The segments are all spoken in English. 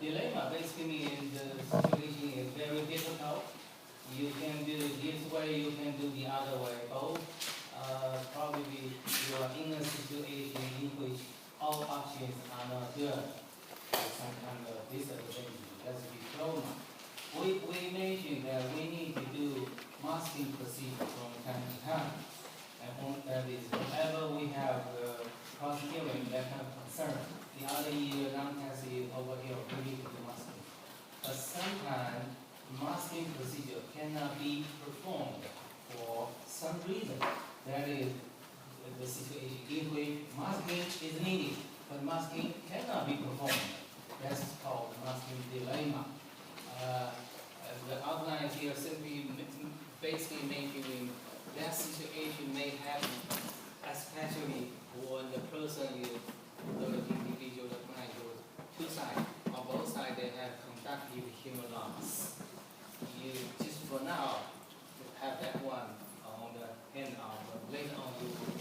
dilemma basically means the situation is very difficult. You can do it this way, you can do the other way. Both probably you are in a situation in which all options are not good. There's some kind of disadvantage. That's diploma. We mentioned that we need to do masking procedure from time to time. And that is whenever we have cross-hearing, that kind of concern. The other year, non-test is over here, we need to do masking. But sometimes masking procedure cannot be performed for some reason. That is the situation in which masking is needed, but masking cannot be performed. That's called masking dilemma. The outline here simply basically making that situation may happen, especially when the person is the individual, the client, two sides. On both sides, they have conductive human loss. You just for now have that one on the handout, but later on you will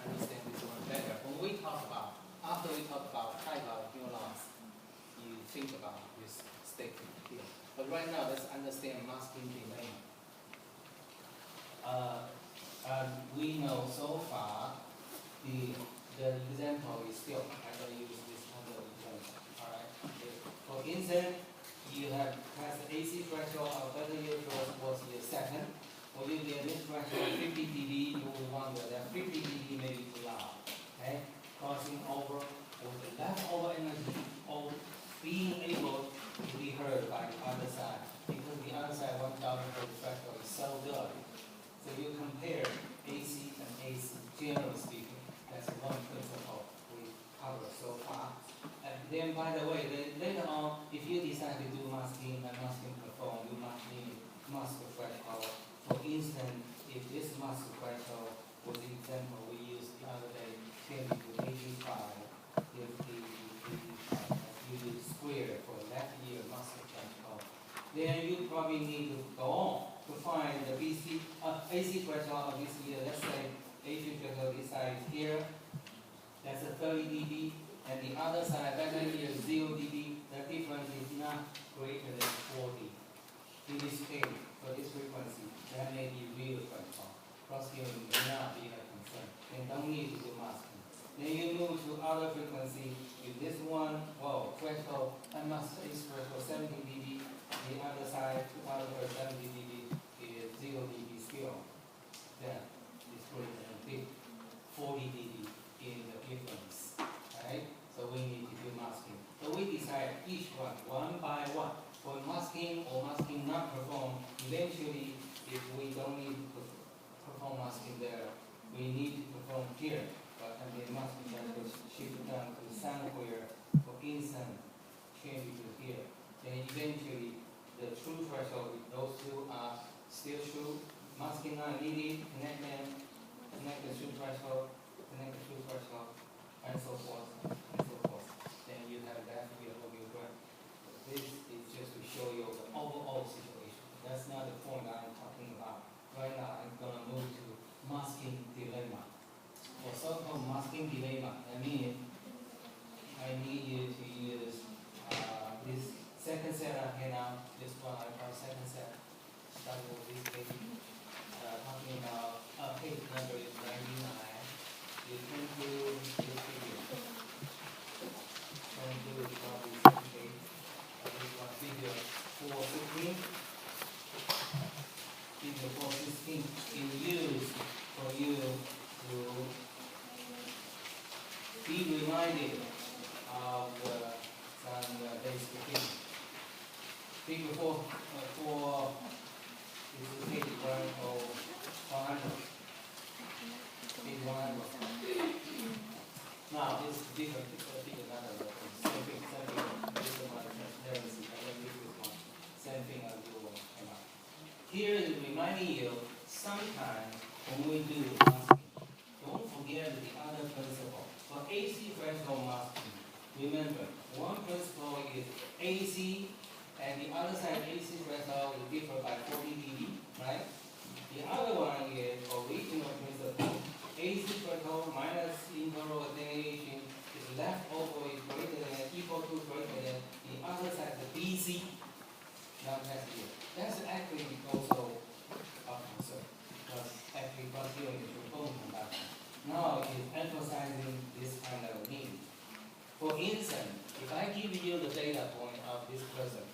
understand this one better. When we talk about, after we talk about type of human loss, you think about this statement here. But right now, let's understand masking dilemma. We know so far the example is still, I'm going to use this kind of example. All right. For instance, you have passed AC threshold of 30 years was your second. When you get this threshold 50 dB, you will wonder that 50 dB may be too loud. Okay? Crossing over with the leftover energy or being able to be heard by the other side. Because the other side 1000 hertz threshold is so good. So you compare AC and AC, generally speaking. That's one principle we covered so far. And then, by the way, later on, if you decide to do masking and masking perform, you must need mask threshold. For instance, if this mask threshold was the example we used the other day, 10 to 85, if you do square for left ear mask threshold, then you probably need to go on to find the AC threshold of this ear. Let's say AC threshold this side is here. That's a 30 dB, and the other side, back here is 0 dB. The difference is not greater than 40 in this case for this frequency. That may be real threshold. Cross-hearing may not be a concern. Then don't need to do masking. Then you move to other frequency. With this one, threshold, I must say threshold 70 dB. The other side, 70 dB is 0 dB still. Then it's greater than 40 dB in the difference. Right? So we need to do masking. So we decide each one by one. For masking or masking not performed, eventually, if we don't need to perform masking there, we need to perform here. But and the masking that was shifted down to somewhere, for instance, change it to here. Then eventually, the true threshold, those two are still true. Masking not needed, connect them, connect the true threshold, connect the true threshold, and so forth, and so forth. Then you have that to be a whole new graph. This is just to show you the overall situation. That's not the point I'm talking about. Right now, I'm going to move to masking dilemma. For so-called masking dilemma, I need you to use this second set I hand out. This one I call second set. Starting with this page. Talking about page number is 99. You can do this figure. Can do it probably second page. This one figure 416. Figure 416 is used for you to be reminded of some basic things. Figure 4 is the page 100. Page 100. Now, this is different figure, not a same thing, this is my transparency. I don't use this one. Same thing as you will come out. Here is reminding you, sometimes when we do masking, don't forget the other principle. For AC threshold masking, remember, one principle is AC, and the other side AC threshold will differ by 40 dB, right? The other one is original principle. AC threshold minus internal attenuation is left over is greater than equal to greater than the other side BC, non-passive ear. That's actually also of concern, because actually concealing is your bone conduction. Now it is emphasizing this kind of need. For instance, if I give you the data point of this person,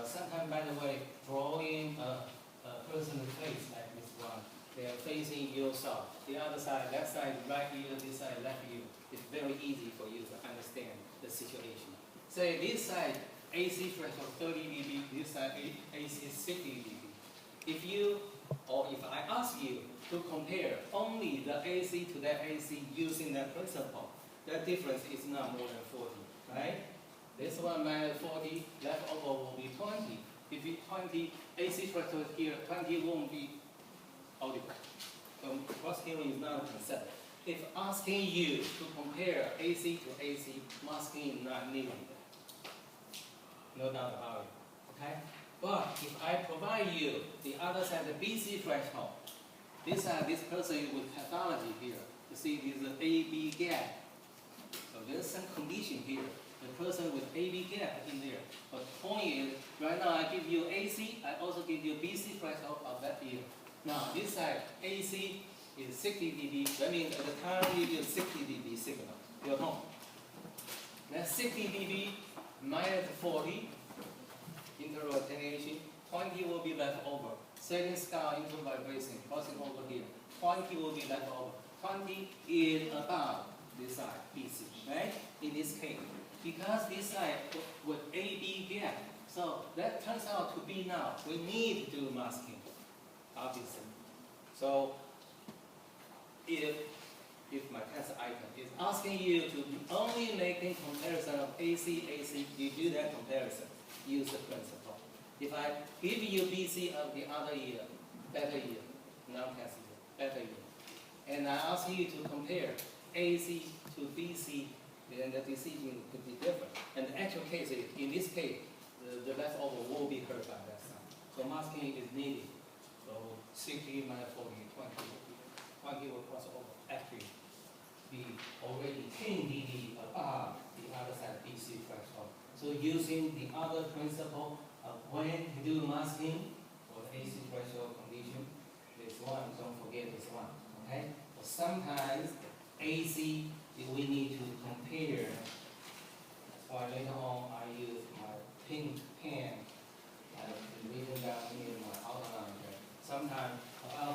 sometimes, by the way, drawing a person's face like this one, they are facing you south. The other side, left side, right ear, this side, left ear. It's very easy for you to understand the situation. Say this side, AC threshold 30 dB, this side AC 60 dB. If you, or if I ask you to compare only the AC to that AC using that principle, that difference is not more than 40, right? This one minus 40, left over will be 20. If it's 20, AC threshold here, 20 won't be audible. So cross hearing is not a concept. If asking you to compare AC to AC, masking is not needed. No doubt about it. Okay? But if I provide you the other side, the BC threshold, this person with pathology here, you see there's an AB gap. So there's some condition here. The person with AB gap in there. But the point is, right now I give you AC, I also give you BC threshold of that ear. Now this side, AC is 60 dB. That means at the time you use 60 dB signal. You're home. That's 60 dB minus 40, interval attenuation. 20 will be left over. Setting scale into vibration, crossing over here. 20 will be left over. 20 is above this side, BC, right? In this case. Because this side with AB gap, so that turns out to be now, we need to do masking, obviously. So if my test item is asking you to only make a comparison of AC, you do that comparison, use the principle. If I give you BC of the other ear, better ear, non-passive ear, better ear, and I ask you to compare AC to BC, then the decision could be different. And the actual case is, in this case, the leftover will be heard by that side. So masking is needed. So 60 minus 40, 20 will cross over. Actually, be already 10 dB above the other side BC threshold. So using the other principle of when to do masking for the AC threshold condition, this one, don't forget this one. Okay? But sometimes AC, we need to compare. That's why later on I use my pink pen. I've written down here my outline here. Sometimes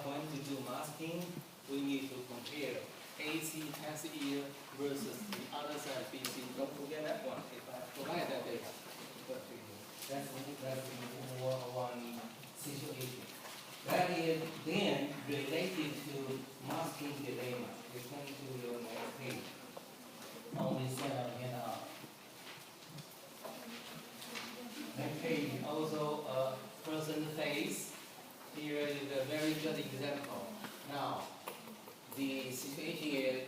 when to do masking, we need to compare AC passive ear versus the other side BC. Don't forget that one. If I provide that data, that's one situation. That is then related to masking dilemma. We come to your next page. Only set up hand up. Next page also a person's face. Here is a very good example. Now, the situation is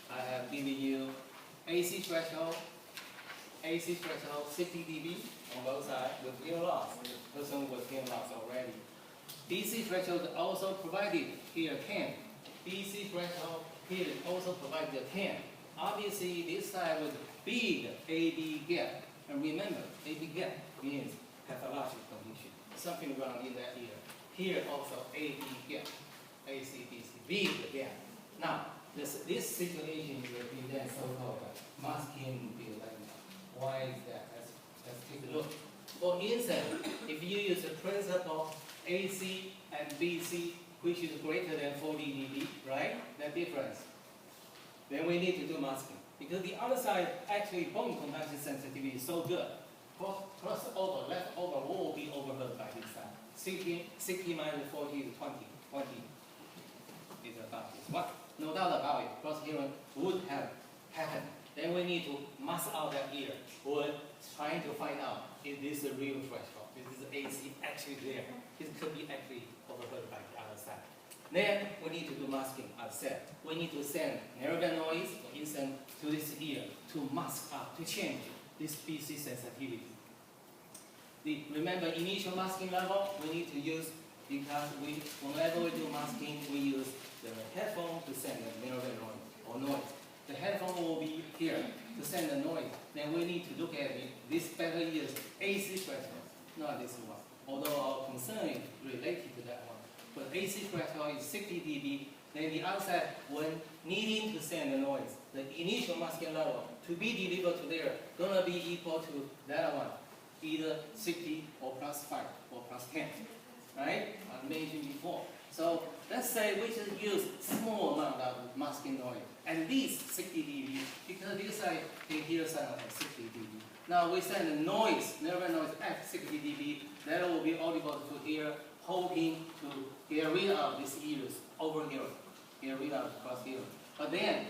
I have given you AC threshold 60 dB on both sides with hearing loss. The person with hearing loss already. BC threshold also provided here 10. BC threshold here also provided 10. Obviously, this side with big AB gap. And remember, AB gap means pathological condition. Something wrong in that ear. Here also AB gap. AC, BC, big gap. Now, this situation represents so-called masking dilemma. Why is that? Let's take a look. For instance, if you use the principle AC and BC, which is greater than 40 dB, right? That difference. Then we need to do masking. Because the other side, actually, bone conduction sensitivity is so good. Crossover, leftover will be overheard by this side. 60 minus 40 is 20. 20 is about this. What? No doubt about it. Cross hearing would have happened. Then we need to mask out that ear. We're trying to find out, is this a real threshold? Is this AC actually there? It could be actually overheard by the other side. Then we need to do masking, as said. We need to send narrowband noise, for instance, to this ear to mask up, to change this BC sensitivity. Remember initial masking level, we need to use, because whenever we do masking, we use the headphone to send the narrowband noise or noise. The headphone will be here to send the noise. Then we need to look at it. This better is AC threshold, not this one. Although our concern is related to that one. But AC threshold is 60 dB. Then the outside, when needing to send the noise, the initial masking level to be delivered to there, gonna be equal to that one, either 60 or plus 5 or plus 10, right? I mentioned before. So let's say we just use small amount of masking noise, at least 60 dB, because this side can hear sound at 60 dB. Now we send the noise, nerve noise at 60 dB, that will be audible to hear, hoping to get rid of these ears over here, get rid of cross here. But then,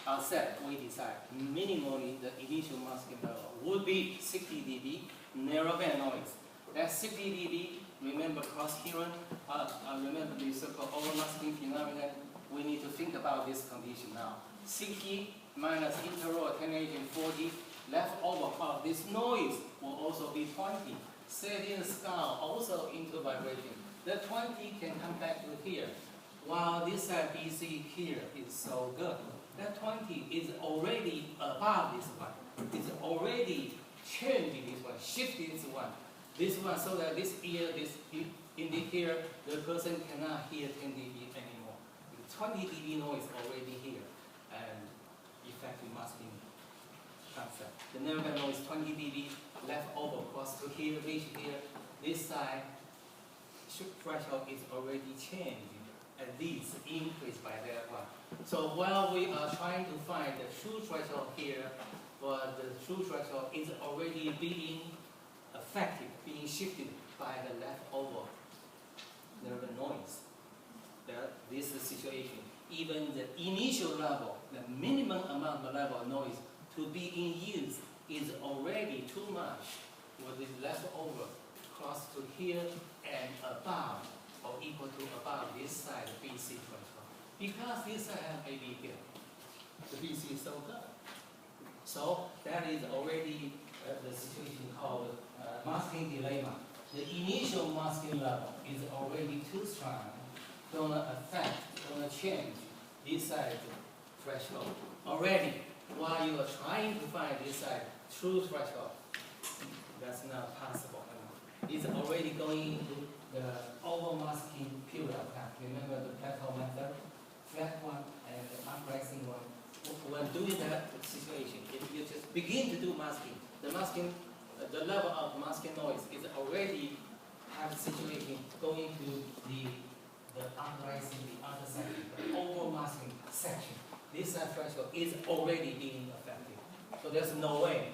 ourselves, we decide minimally the initial masking level would be 60 dB narrowband noise. That's 60 dB. Remember cross-hearing, remember the so-called overmasking phenomenon. We need to think about this condition now. 60 minus interval attenuation 40, left over of this noise will also be 20. Setting the scale also into vibration. The 20 can come back to here. While this BC here is so good, that 20 is already above this one. It's already changing this one, shifting this one. This one, so that this ear, this in the ear, the person cannot hear 10 dB anymore. The 20 dB noise already here, and effective masking concept. The nerve noise 20 dB left over cross to here, reach here. This side threshold is already changing, at least increased by that one. So while we are trying to find the true threshold here, but the true threshold is already being affected, being shifted by the leftover nerve noise. This situation, even the initial level, the minimum amount of level of noise to be in use is already too much. What is leftover cross to here and above, or equal to above this side BC threshold. Because this side has AB here, the BC is so good. So that is already the situation called masking dilemma. The initial masking level is already too strong, gonna affect, gonna change this side threshold already. While you are trying to find this side true threshold, that's not possible. It's already going into the over-masking period of time. Remember the plateau method? Flat one and the uprising one. When doing that situation, if you just begin to do masking, the masking, the level of masking noise is already have a situation going to the uprising, the other section, the over-masking section. This threshold is already being affected. So there's no way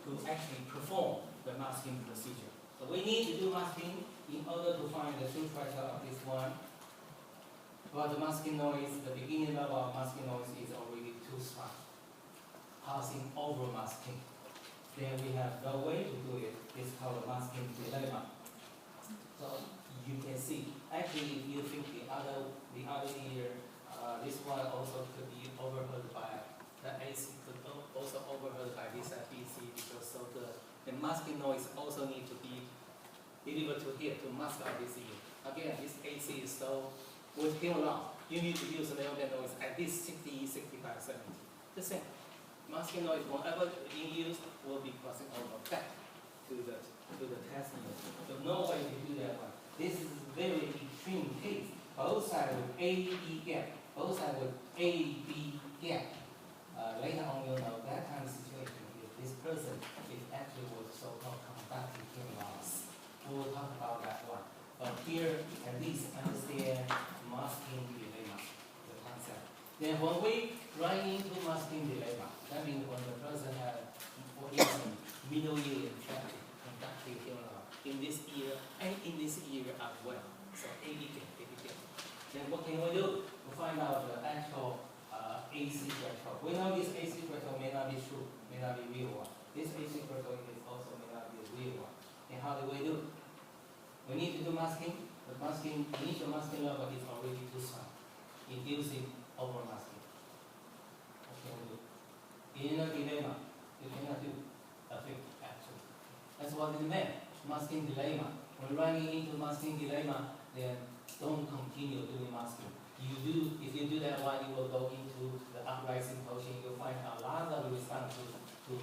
to actually perform the masking procedure. So we need to do masking in order to find the true threshold of this one. But the masking noise, the beginning level of masking noise is already too strong, causing over-masking. Then we have no way to do it. It's called a masking dilemma. So you can see, actually, if you think the other ear, this one also could be overheard by the AC, could also overheard by this BC because so the masking noise also need to be delivered to here to mask out this ear. Again, this AC is so with here long. You need to use the nerve noise at least 60, 65, 70. The same. Masking noise, whenever in use, will be crossing over back to the test ear. So no way to do that one. This is a very extreme case. Both sides with A-B gap. Both sides with A-B gap. Later on, you'll know that kind of situation. If this person is actually with so-called conductive hearing loss, we'll talk about that one. But here, at least understand masking dilemma, the concept. Then when we run into masking dilemma, that means when the person has, for instance, middle ear infected, conductive hearing loss, in this ear and in this ear as well. So AB gap. Then what can we do to find out the actual AC threshold? We know this AC threshold may not be true, may not be real one. This AC threshold is also may not be a real one. And how do we do? We need to do masking. The masking, initial masking level is already too strong, inducing over-masking. What can we do? In a dilemma, you cannot do a thing, actually. That's what it meant, masking dilemma. When running into masking dilemma, then don't continue doing masking. if you do that one, you will go into the uprising portion. You'll find a lot of response to